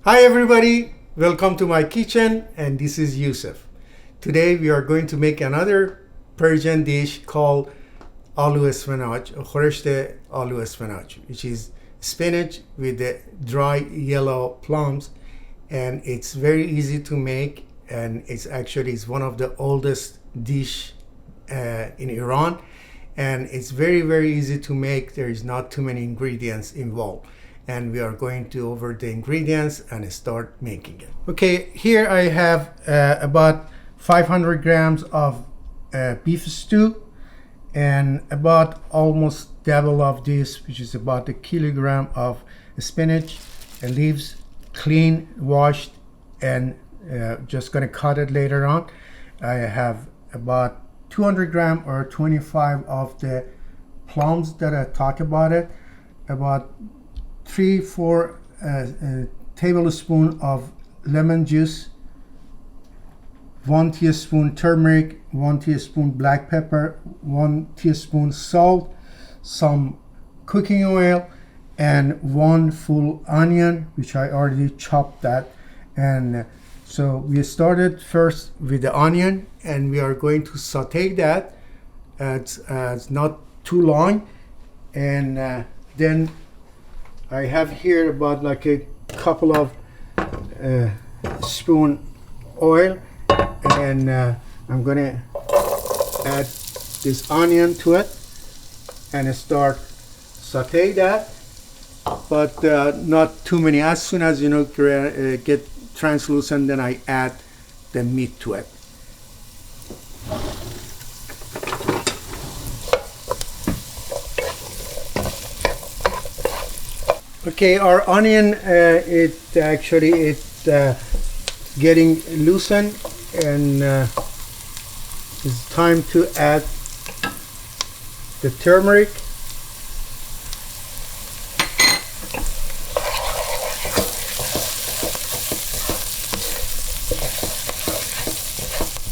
Hi everybody, welcome to my kitchen, and this is Yousef. Today we are going to make another Persian dish called Aloo Esfenaj or Khoreshte Aloo Esfenaj, which is spinach with the dry yellow plums, and it's very easy to make, and it's one of the oldest dish in Iran, and it's very easy to make. There is not too many ingredients involved, and we are going to over the ingredients and start making it. Okay, here I have about 500 grams of beef stew, and about almost double of this, which is about a kilogram of spinach and leaves, clean, washed, and just gonna cut it later on. I have about 200 gram or 25 of the plums that I talk about it, about 3-4 tablespoon of lemon juice, 1 teaspoon turmeric, 1 teaspoon black pepper, 1 teaspoon salt, some cooking oil, and 1 full onion, which I already chopped that. And so we started first with the onion, and we are going to saute that. It's not too long, and then I have here about like a couple of spoon oil, and I'm gonna add this onion to it and start saute that, but not too many. As soon as get translucent, then I add the meat to it. Okay, our onion, it's getting loosened, and it's time to add the turmeric,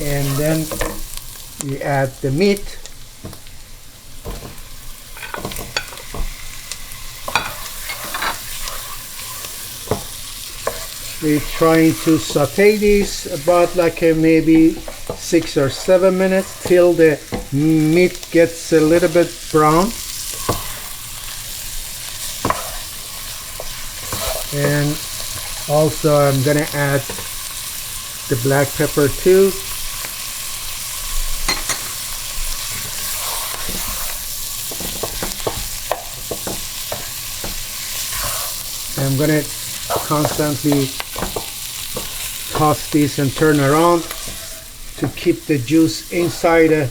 and then we add the meat. We're trying to saute this about like maybe 6 or 7 minutes till the meat gets a little bit brown. And also I'm gonna add the black pepper too. I'm gonna constantly toss this and turn around to keep the juice inside the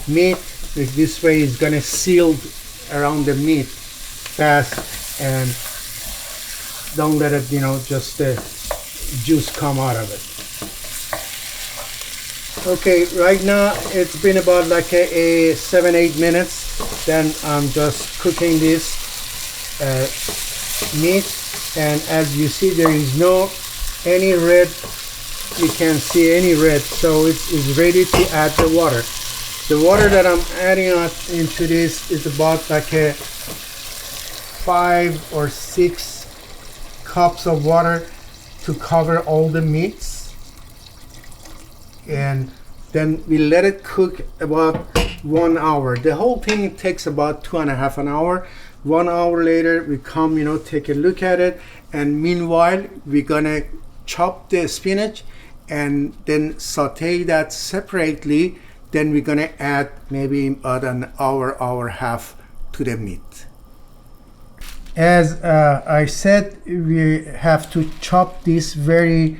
meat. This way it's gonna seal around the meat fast, and don't let it just the juice come out of it. Okay, right now it's been about like a 7-8 minutes. Then I'm just cooking this meat, and as you see, there is any red. You can't see any red, so it's ready to add the water. The water that I'm adding into this is about like a 5 or 6 cups of water to cover all the meats, and then we let it cook about 1 hour. The whole thing takes about 2.5 an hour. 1 hour later we come, take a look at it, and meanwhile we're gonna chop the spinach and then saute that separately. Then we're gonna add maybe about an hour and a half to the meat. As I said, we have to chop this very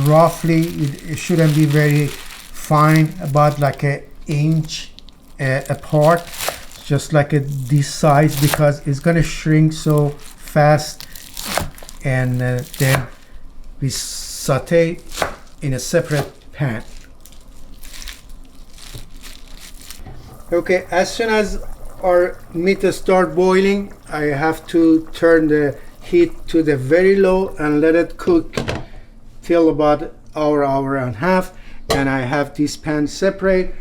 roughly. It shouldn't be very fine, about like an inch apart, just like this size, because it's gonna shrink so fast. And then we saute in a separate pan. Okay, as soon as our meat start boiling, I have to turn the heat to the very low and let it cook till about hour and a half. And I have this pan separate.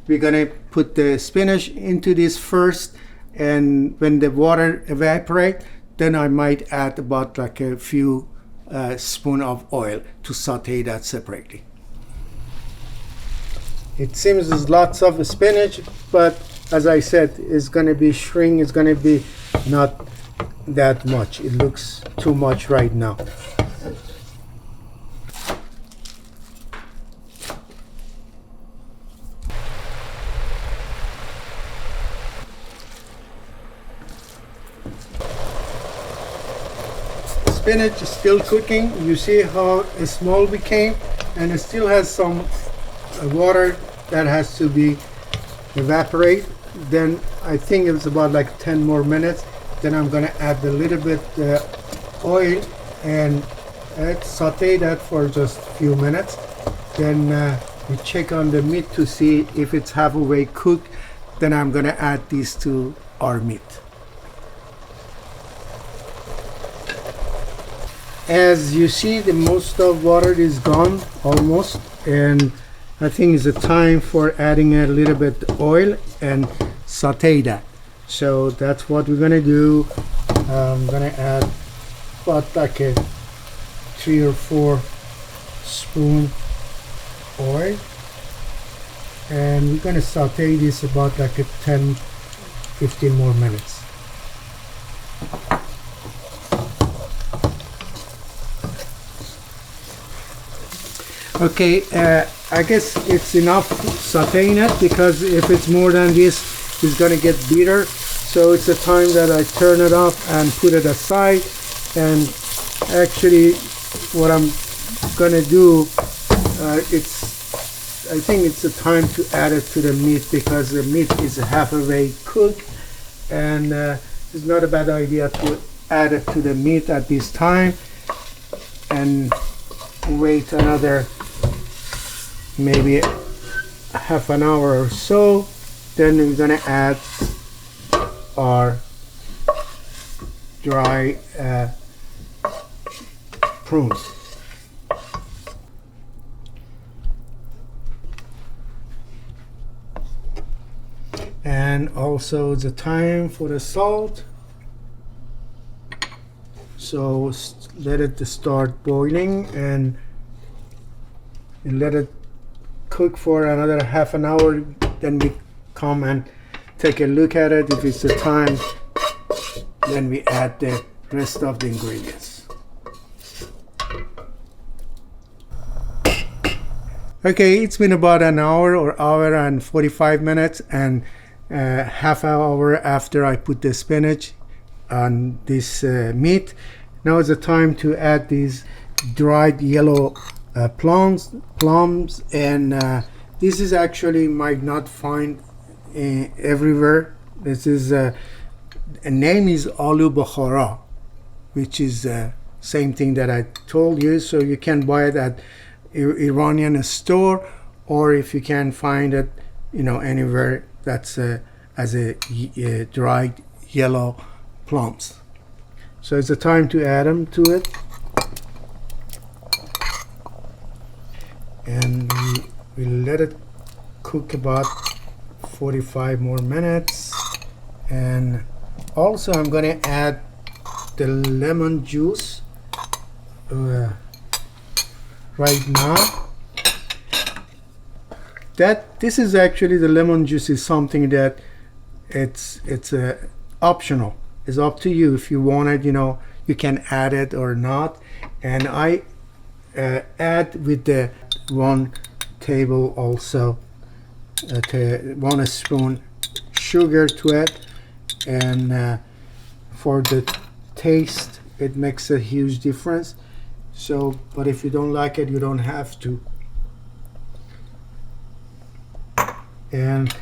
We're gonna put the spinach into this first, and when the water evaporate, then I might add about like a few spoon of oil to saute that separately. It seems there's lots of spinach, but as I said, it's going to be shrink. It's going to be not that much. It looks too much right now. Spinach is still cooking. You see how small it became, and it still has some water that has to be evaporate. Then I think it's about like 10 more minutes. Then I'm gonna add a little bit oil and saute that for just a few minutes. Then we check on the meat to see if it's halfway cooked. Then I'm gonna add these to our meat. As you see, the most of water is gone almost, and I think it's a time for adding a little bit oil and saute that. So that's what we're gonna do. I'm gonna add about like a 3 or 4 spoon oil, and we're gonna saute this about like a 10-15 more minutes. Okay, I guess it's enough sauteing it, because if it's more than this, it's gonna get bitter. So it's a time that I turn it off and put it aside. And actually, what I'm gonna do, I think it's a time to add it to the meat, because the meat is halfway cooked, and it's not a bad idea to add it to the meat at this time and wait another maybe half an hour or so. Then we're gonna add our dry prunes. And also the time for the salt. So let it start boiling and let it cook for another half an hour. Then we come and take a look at it. If it's the time, then we add the rest of the ingredients. Okay, it's been about an hour or hour and 45 minutes, and half hour after I put the spinach on this meat. Now is the time to add these dried yellow plums, and this is actually might not find everywhere. This is a name is Aloo Bukhara, which is same thing that I told you. So you can buy it at Iranian store, or if you can find it, anywhere that's as a dried yellow plums. So it's the time to add them to it, and we let it cook about 45 more minutes. And also I'm going to add the lemon juice right now. This is actually, the lemon juice is something that it's optional. It's up to you if you want it. You can add it or not. And I add with the 1 table also 1 spoon sugar to it, and for the taste it makes a huge difference. So, but if you don't like it, you don't have to. And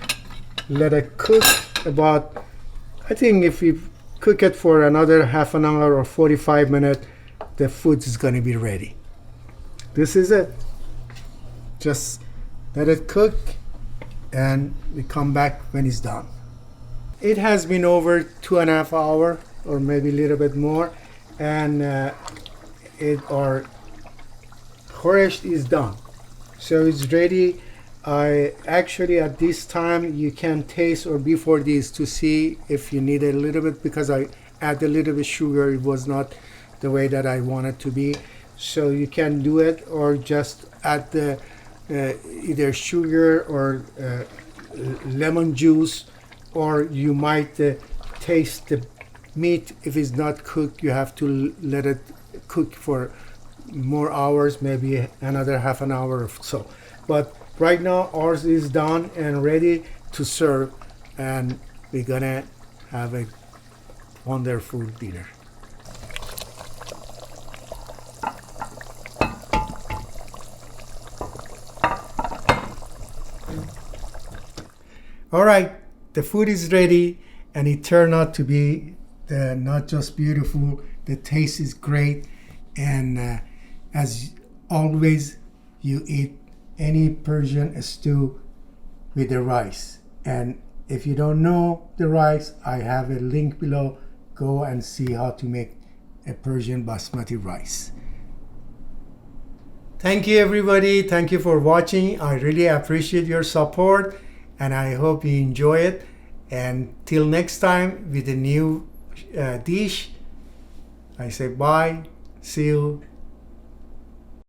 let it cook about, I think if you cook it for another half an hour or 45 minutes, the food is going to be ready. This is it. Just let it cook, and we come back when it's done. It has been over 2.5 hours, or maybe a little bit more, and our khoresht is done. So it's ready. I actually, at this time, you can taste, or before this, to see if you need a little bit, because I add a little bit sugar. It was not the way that I want it to be. So you can do it, or just add the either sugar or lemon juice, or you might taste the meat. If it's not cooked, you have to let it cook for more hours, maybe another half an hour or so. But right now ours is done and ready to serve, and we're gonna have a wonderful dinner. All right, the food is ready, and it turned out to be not just beautiful, the taste is great. And as always, you eat any Persian stew with the rice. And if you don't know the rice, I have a link below. Go and see how to make a Persian basmati rice. Thank you, everybody. Thank you for watching. I really appreciate your support, and I hope you enjoy it. And till next time with a new dish, I say bye, see you,